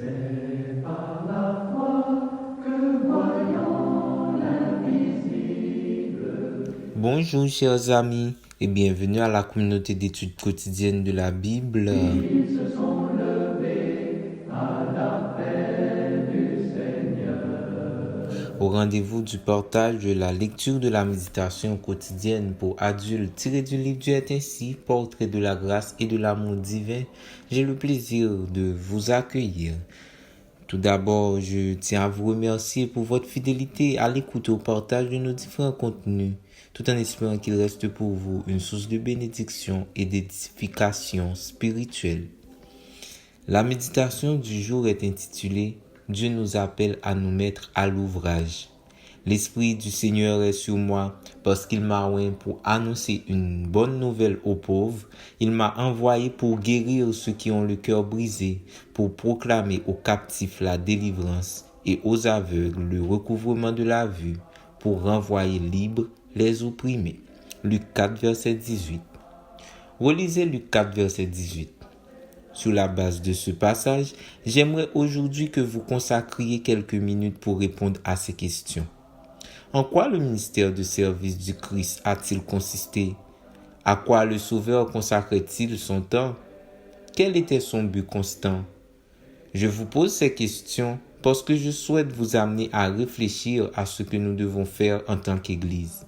C'est par la foi que voyons l'invisible. Bonjour chers amis et bienvenue à la communauté d'études quotidiennes de la Bible. Ils se sont levés à l'appel du Seigneur. Au rendez-vous du partage de la lecture de la méditation quotidienne pour adultes tiré du livre Dieu est ainsi, portrait de la grâce et de l'amour divin, j'ai le plaisir de vous accueillir. Tout d'abord, je tiens à vous remercier pour votre fidélité à l'écoute et au partage de nos différents contenus, tout en espérant qu'il reste pour vous une source de bénédiction et d'édification spirituelle. La méditation du jour est intitulée « Dieu nous appelle à nous mettre à l'ouvrage ». L'Esprit du Seigneur est sur moi parce qu'il m'a oint pour annoncer une bonne nouvelle aux pauvres. Il m'a envoyé pour guérir ceux qui ont le cœur brisé, pour proclamer aux captifs la délivrance et aux aveugles le recouvrement de la vue, pour renvoyer libres les opprimés. Luc 4, verset 18. Relisez Luc 4, verset 18. Sur la base de ce passage, j'aimerais aujourd'hui que vous consacriez quelques minutes pour répondre à ces questions. En quoi le ministère de service du Christ a-t-il consisté? À quoi le Sauveur consacrait-il son temps? Quel était son but constant? Je vous pose ces questions parce que je souhaite vous amener à réfléchir à ce que nous devons faire en tant qu'Église.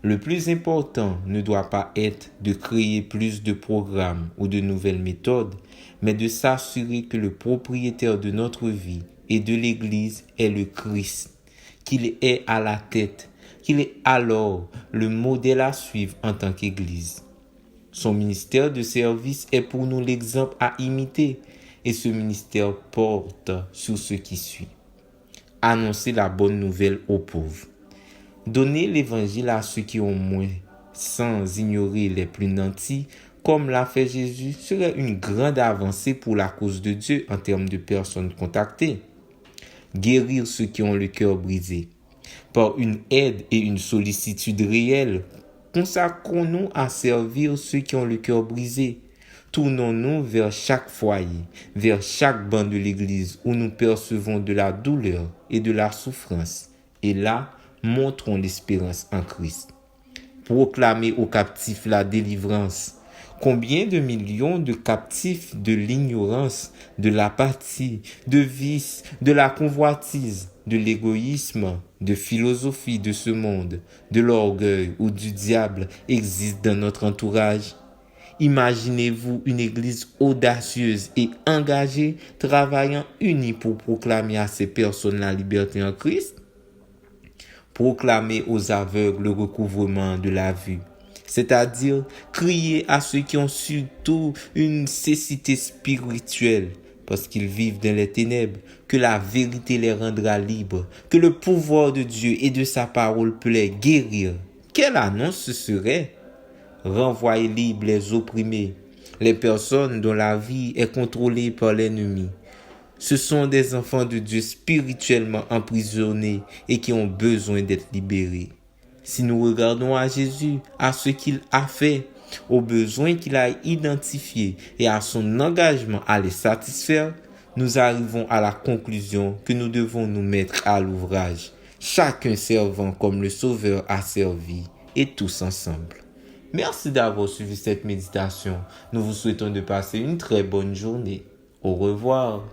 Le plus important ne doit pas être de créer plus de programmes ou de nouvelles méthodes, mais de s'assurer que le propriétaire de notre vie et de l'Église est le Christ, qu'il est à la tête, qu'il est alors le modèle à suivre en tant qu'Église. Son ministère de service est pour nous l'exemple à imiter et ce ministère porte sur ce qui suit. Annoncer la bonne nouvelle aux pauvres. Donner l'évangile à ceux qui ont moins, sans ignorer les plus nantis, comme l'a fait Jésus, serait une grande avancée pour la cause de Dieu en termes de personnes contactées. Guérir ceux qui ont le cœur brisé. Par une aide et une sollicitude réelle, consacrons-nous à servir ceux qui ont le cœur brisé. Tournons-nous vers chaque foyer, vers chaque banc de l'Église où nous percevons de la douleur et de la souffrance. Et là, montrons l'espérance en Christ. Proclamer aux captifs la délivrance. Combien de millions de captifs de l'ignorance, de l'apathie, de vice, de la convoitise, de l'égoïsme, de philosophie de ce monde, de l'orgueil ou du diable existent dans notre entourage? Imaginez-vous une église audacieuse et engagée, travaillant unie pour proclamer à ces personnes la liberté en Christ? Proclamer aux aveugles le recouvrement de la vue, c'est-à-dire crier à ceux qui ont surtout une cécité spirituelle, parce qu'ils vivent dans les ténèbres, que la vérité les rendra libres, que le pouvoir de Dieu et de sa parole peut les guérir. Quelle annonce ce serait? Renvoyer libres les opprimés, les personnes dont la vie est contrôlée par l'ennemi. Ce sont des enfants de Dieu spirituellement emprisonnés et qui ont besoin d'être libérés. Si nous regardons à Jésus, à ce qu'il a fait, aux besoins qu'il a identifiés et à son engagement à les satisfaire, nous arrivons à la conclusion que nous devons nous mettre à l'ouvrage, chacun servant comme le Sauveur a servi, et tous ensemble. Merci d'avoir suivi cette méditation. Nous vous souhaitons de passer une très bonne journée. Au revoir.